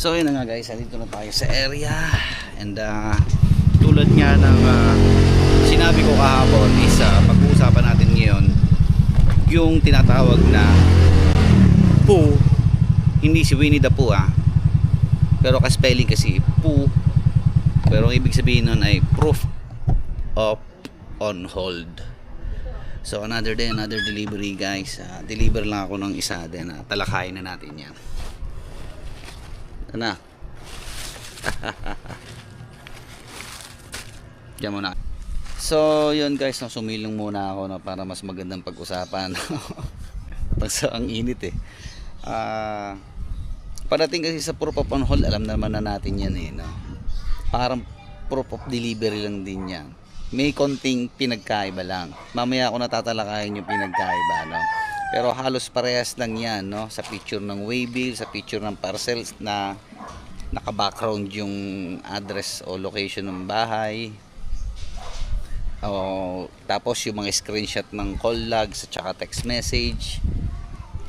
So yun na nga guys, dito na tayo sa area. And tulad nga ng sinabi ko kahapon is pag-uusapan natin ngayon yung tinatawag na Pooh. Hindi si Winnie the Pooh pero ka-spelling kasi Pooh, pero ang ibig sabihin nun ay proof of on hold. So another day, another delivery guys. Deliver lang ako ng isa din. Talakayin na natin yan. Ano? Diyan muna. So yun guys, sumilong muna ako para mas magandang pag-usapan. Basta ang init eh. Parating kasi sa proof of on hold, alam naman na natin yan eh, no? Parang proof of delivery lang din yan. May konting pinagkaiba lang. Mamaya ako natatalakayin yung pinagkaiba, no? Pero halos parehas lang yan, no? Sa picture ng waybill, sa picture ng parcels na naka-background yung address o location ng bahay. Tapos yung mga screenshot ng call logs at saka text message.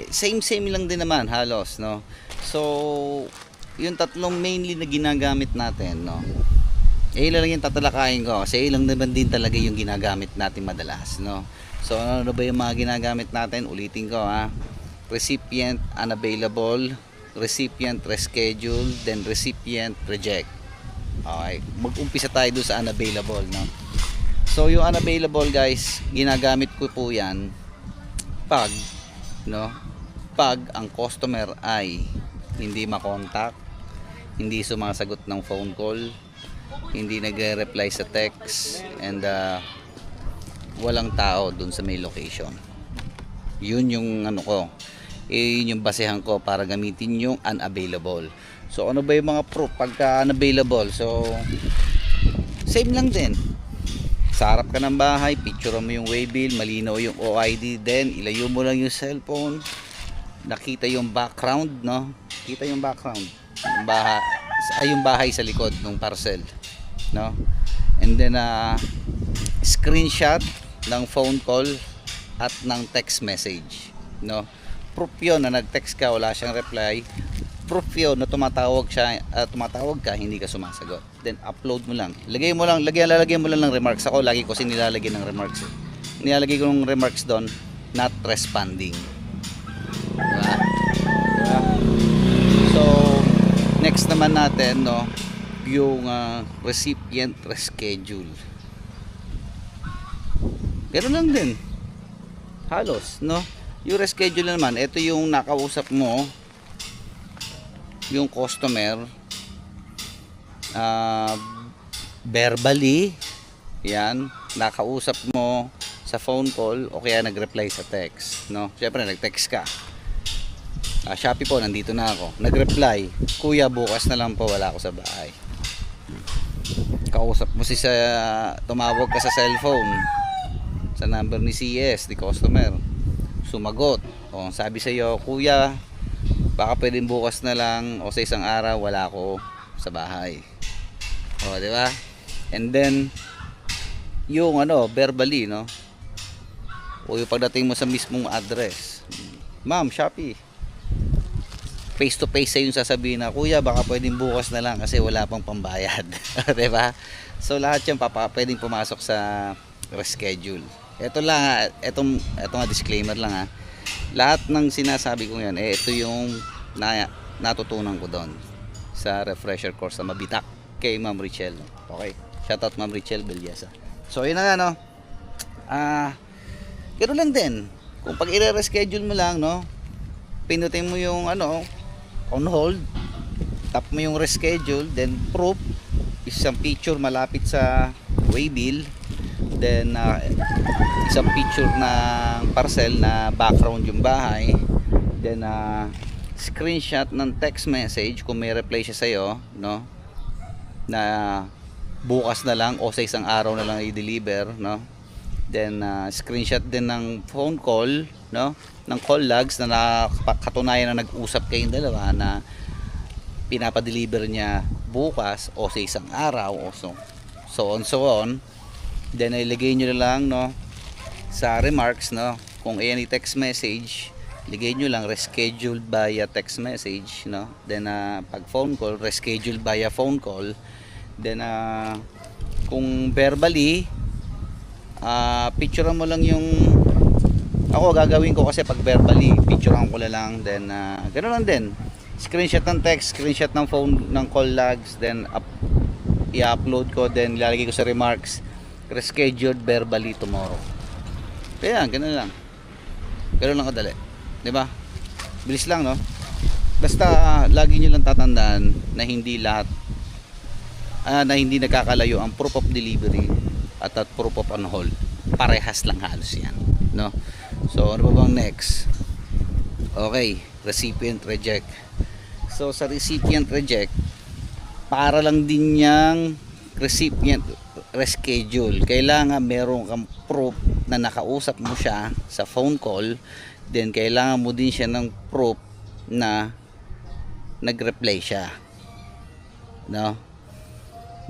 Same lang din naman halos, no? So, yung tatlong mainly na ginagamit natin, no? Ilan lang yung tatalakayin ko kasi ilang naman din talaga yung ginagamit natin madalas, no? So ano ba yung mga ginagamit natin? Ulitin ko recipient unavailable, recipient reschedule, then recipient reject. Okay, mag-umpisa tayo doon sa unavailable, no? So yung unavailable guys, ginagamit ko po yan pag, no, pag ang customer ay hindi makontak, hindi sumasagot ng phone call, hindi nagre-reply sa text, and walang tao dun sa may location. Yun yung ano ko, yun yung basehan ko para gamitin yung unavailable. So ano ba yung mga proof pagka unavailable? So same lang din. Sa harap ka ng bahay, picture mo yung waybill, malinaw yung OID, then ilayo mo lang yung cellphone, nakita yung background, no? Kita yung background, yung bahay sa likod ng parcel, no? And then screenshot ng phone call at ng text message, no? Proof yun na nag-text ka, wala siyang reply. Proof yun na tumatawag ka, hindi ka sumasagot. Then upload mo lang. Lalagyan mo lang ng remarks. Ako lagi ko nilalagay ng remarks. Nilalagay ko ng remarks doon, not responding. Diba? So next naman natin, no, yung recipient reschedule. Ganoon lang din halos, no? Yung reschedule naman, ito yung nakausap mo yung customer verbally, yan, nakausap mo sa phone call o kaya nag-reply sa text, no? Syempre nag-text ka, Shopee po, nandito na ako. Nag-reply, kuya bukas na lang po, wala ako sa bahay. Kausap mo tumawag ka sa cellphone sa number ni CS, di customer, sumagot, sabi sa iyo, kuya baka pwedeng bukas na lang o sa isang araw, wala ako sa bahay. Di ba? And then yung verbally, no, o yung pagdating mo sa mismong address, ma'am, Shopee, face to face sa yung sasabihin na, kuya baka pwedeng bukas na lang kasi wala pang pambayad. Diba? So lahat yan pwedeng pumasok sa reschedule. Ito lang, etong disclaimer lang lahat ng sinasabi ko yan, ito yung natutunan ko doon sa refresher course sa Mabitak kay Ma'am Richelle. Okay, shoutout Ma'am Richelle Belyasa. So yun na nga, no, ganoon lang din kung pag i-reschedule mo lang, no, pinutin mo yung on hold, tap mo yung reschedule, then proof, isang picture malapit sa waybill, then isang picture ng parcel na background yung bahay, then screenshot ng text message kung may reply siya sa'yo, no, na bukas na lang o sa isang araw na lang i-deliver, no, then screenshot din ng phone call, no, ng call logs na nakatunayan na nag-usap kayong dalawa na pinapadeliver niya bukas o sa isang araw o so on. Then ilagay nyo na lang, no, sa remarks, no, kung any text message Ligay nyo lang rescheduled via text message, no? Then pag phone call, rescheduled via phone call. Then kung verbally, picturean mo lang yung, ako gagawin ko kasi pag verbally, picturean ko na lang. Then ganoon lang din, screenshot ng text, screenshot ng phone, ng call logs, then i-upload ko, then ilalagay ko sa remarks, rescheduled verbally tomorrow. Kaya ganoon lang, kadali, di ba? Bilis lang, no? Basta lagi nyo lang tatandaan na hindi lahat na hindi nagkakalayo ang proof of delivery at proof of on hold. Parehas lang halos yan, no? So ano ba bang next? Okay, recipient reject. So sa recipient reject, para lang din yang recipient reschedule, kailangan meron kang proof na nakausap mo siya sa phone call. Then kailangan mo din siya ng proof na nag-reply siya, no,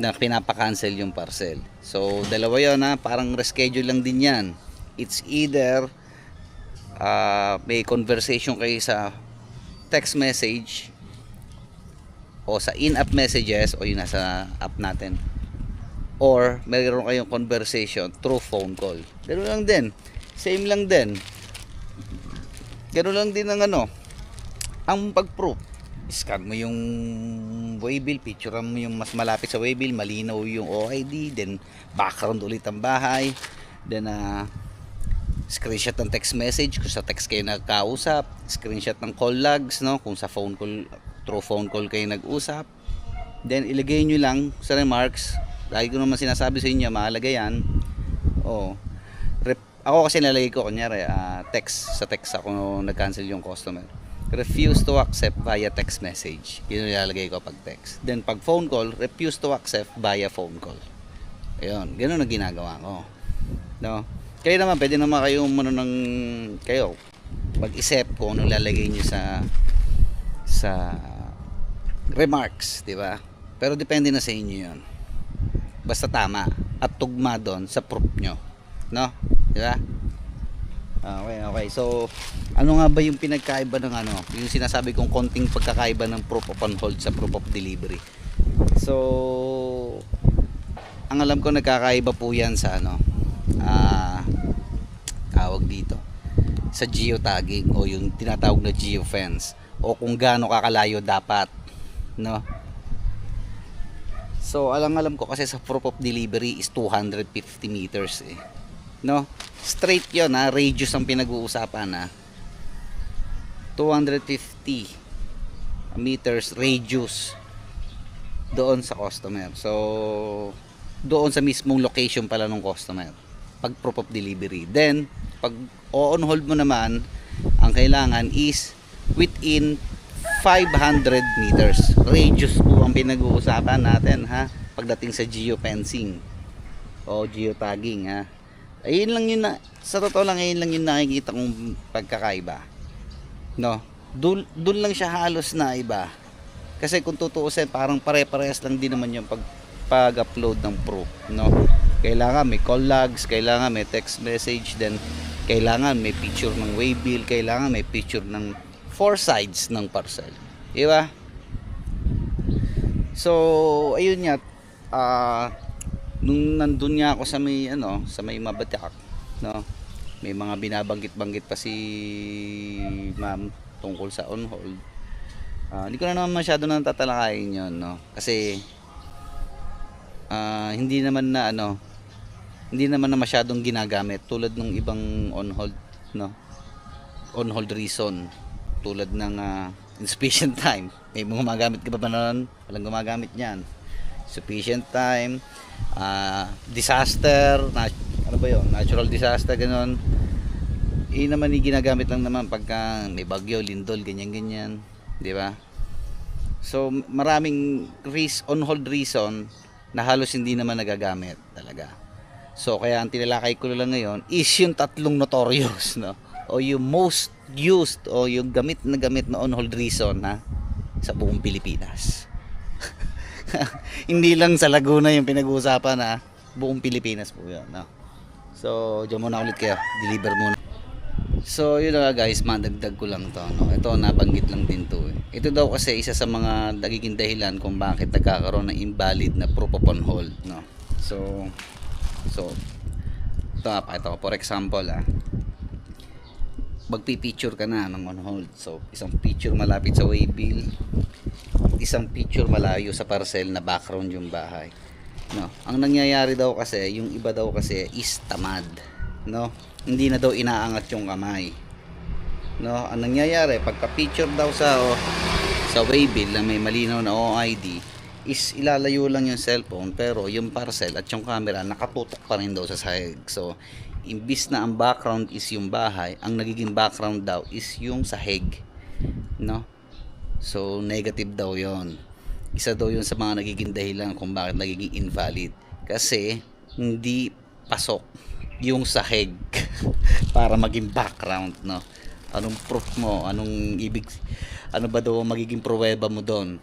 na pinapa-cancel yung parcel. So dalawa yun, parang reschedule lang din yan. It's either may conversation kayo sa text message o sa in-app messages o yun nasa app natin, or mayroon kayong conversation through phone call. Ganoon lang din, same lang din, ganoon lang din ang ang pag-proof. Scan mo yung waybill, picturean mo yung mas malapit sa waybill, malinaw yung OID, then background ulit ang bahay, then screenshot ng text message kung sa text kayo nagkausap, screenshot ng call logs, no, kung sa phone call, through phone call kayo nag-usap. Then ilagay nyo lang sa remarks. Lagi ko naman sinasabi sa inyo, mahalaga yan. Ako kasi nalagay ko, kunyari sa text ako nag-cancel yung customer, refuse to accept via text message. Yun yung nilalagay ko pag text. Then pag phone call, refuse to accept via phone call. Ayun, ganoon ang ginagawa ko, no? Kayo naman, pwede naman kayo kayo mag-isip kung ano lalagay nyo sa remarks, di ba? Pero depende na sa inyo yun. Basta tama at tugma doon sa proof nyo, no? Di ba? Okay. So, ano nga ba yung pinagkaiba ng yung sinasabi kong konting pagkakaiba ng proof of on hold sa proof of delivery? So, ang alam ko nagkakaiba po yan sa tawag dito, sa geotagging o yung tinatawag na geofence, o kung gaano kakalayo dapat, no? So, alam ko kasi sa proof of delivery is 250 meters no? Straight yun, radius ang pinag-uusapan, 250 meters radius doon sa customer. So doon sa mismong location pala ng customer pag proof of delivery. Then pag on hold mo naman, ang kailangan is within 500 meters radius po ang pinag-uusapan natin, pagdating sa geofencing o geotagging, ayun lang yun sa totoo lang, ayun lang yung nakikita kong pagkakaiba, no? Doon lang siya halos na iba, kasi kung tutuusin parang pare-parehas lang din naman yung pag-upload ng proof, no? Kailangan may call logs, kailangan may text message, then kailangan may picture ng waybill, kailangan may picture ng 4 sides ng parcel, di ba? So ayun nga, nung nandun nga ako sa may Mabatak, no, may mga binabanggit pa si ma'am tungkol sa on hold. Hindi ko na naman masyado nang tatalakayin yun, no, kasi hindi naman na masyadong ginagamit tulad ng ibang on hold, no, on hold reason, tulad ng insufficient time. May mga gumagamit ka ba noon? Walang gumagamit niyan. Sufficient time, disaster, natural disaster, gano'n. Naman ginagamit lang naman pagka may bagyo, lindol, ganyan, di ba? So maraming on hold reason na halos hindi naman nagagamit talaga. So kaya ang tinalakay ko lang ngayon is yung tatlong notorious, no, o yung most used o yung gamit na on hold reason sa buong Pilipinas. Hindi lang sa Laguna yung pinag-uusapan, buong Pilipinas po yan, no? So diyan muna ulit kayo, deliver muna. So yun na nga guys, madagdag ko lang to, no? Ito nabanggit lang din to eh. Ito daw kasi isa sa mga nagiging dahilan kung bakit nagkakaroon ng invalid na proof of on hold, no? So ito nga, pakita ko for example magpi-picture ka na ng on hold. So isang picture malapit sa waybill, isang picture malayo sa parcel na background yung bahay, no? Ang nangyayari daw kasi, yung iba daw kasi is tamad, no? Hindi na daw inaangat yung kamay, no? Ang nangyayari pagka picture daw sa waybill na may malinaw na OID is ilalayo lang yung cellphone, pero yung parcel at yung camera nakatutok pa rin daw sa sahig. So imbis na ang background is yung bahay, ang nagiging background daw is yung sahig, no? So negative daw yon. Isa daw yun sa mga nagiging dahilan kung bakit nagiging invalid, kasi hindi pasok yung sahig para maging background, no? Anong proof mo? Ano ba daw magiging pruweba mo doon,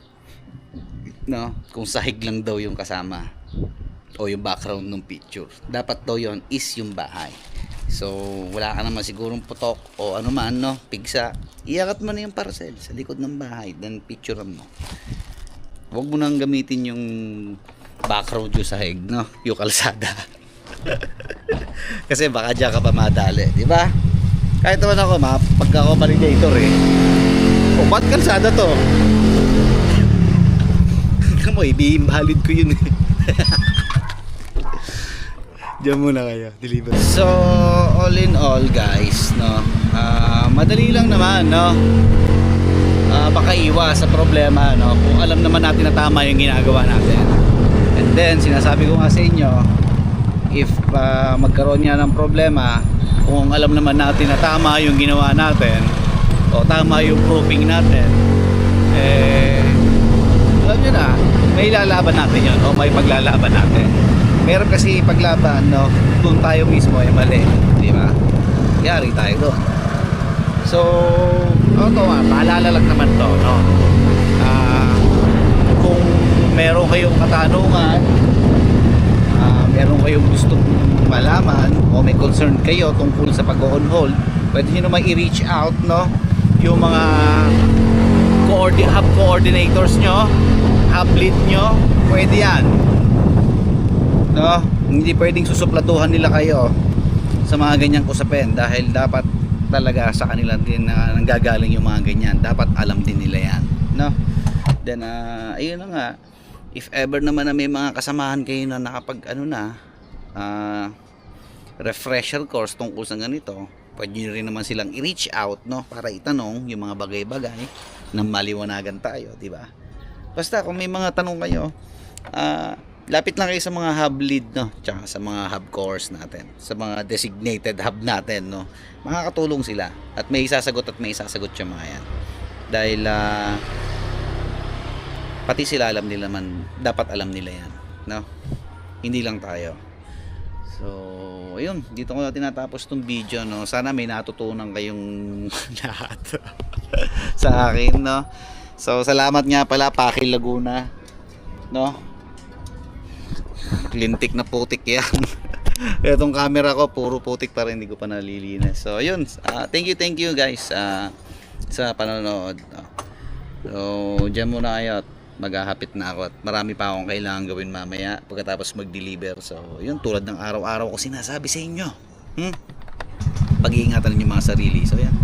no? Kung sahig lang daw yung kasama o yung background ng picture, dapat daw yon is yung bahay. So wala ka naman sigurong putok o ano man, no, pigsa, iangat mo na yung parcel sa likod ng bahay, then picturean mo. Huwag mo nang gamitin yung background yung sahig, no, yung kalsada. Kasi baka diyan ka pa madali, di ba? Kahit naman ako, pagka ako validator o ba't kalsada to? Kamo, i-invalid ko yun eh. Diyan muna kayo, deliver. So all in all guys, no, madali lang naman, no? Baka iwas sa problema, no, kung alam naman natin na tama yung ginagawa natin. And then sinasabi ko nga sa inyo, if magkaroon niya ng problema, kung alam naman natin na tama yung ginawa natin o tama yung proving natin, alam nyo na, may lalaban natin yun o may paglalaban natin. Meron kasi paglaban, no, kung tayo mismo ay mali, di ba? Yari tayo doon. So ito nga, paalala lang naman to, no? Kung meron kayong katanungan, meron kayong gustong malaman o may concern kayo tungkol sa pag-on hold, pwede nyo naman i-reach out, no, yung mga hub coordinators nyo, hub lead nyo, pwede yan, no? Hindi pwedeng susuplatuhan nila kayo sa mga ganyang usapin, dahil dapat talaga sa kanila din na nanggagaling yung mga ganyan, dapat alam din nila yan, no? Then ayun na nga, if ever naman na may mga kasamahan kayo na nakapag refresher course tungkol sa ganito, pwede nyo rin naman silang i-reach out, no, para itanong yung mga bagay-bagay na maliwanagan tayo, di ba? Basta kung may mga tanong kayo, lapit lang kayo sa mga hub lead, no, tsaka sa mga hub course natin, sa mga designated hub natin, no. Makakatulong sila at may isasagot yung mga yan, dahil pati sila alam nila man, dapat alam nila yan, no, hindi lang tayo. So ayun, dito ko na tinatapos tong video, no. Sana may natutunan kayong lahat sa akin, no. So salamat nga pala Paki Laguna, no. Lintik na putik yan. Itong camera ko puro putik pa rin, hindi ko pa nalilinis. So ayun, thank you guys sa panonood, no. So diyan muna kayo, maghahapit na ako at marami pa akong kailangan gawin mamaya pagkatapos mag-deliver. So yun, tulad ng araw-araw ko sinasabi sa inyo, pag-iingatan niyo mga sarili. So yan.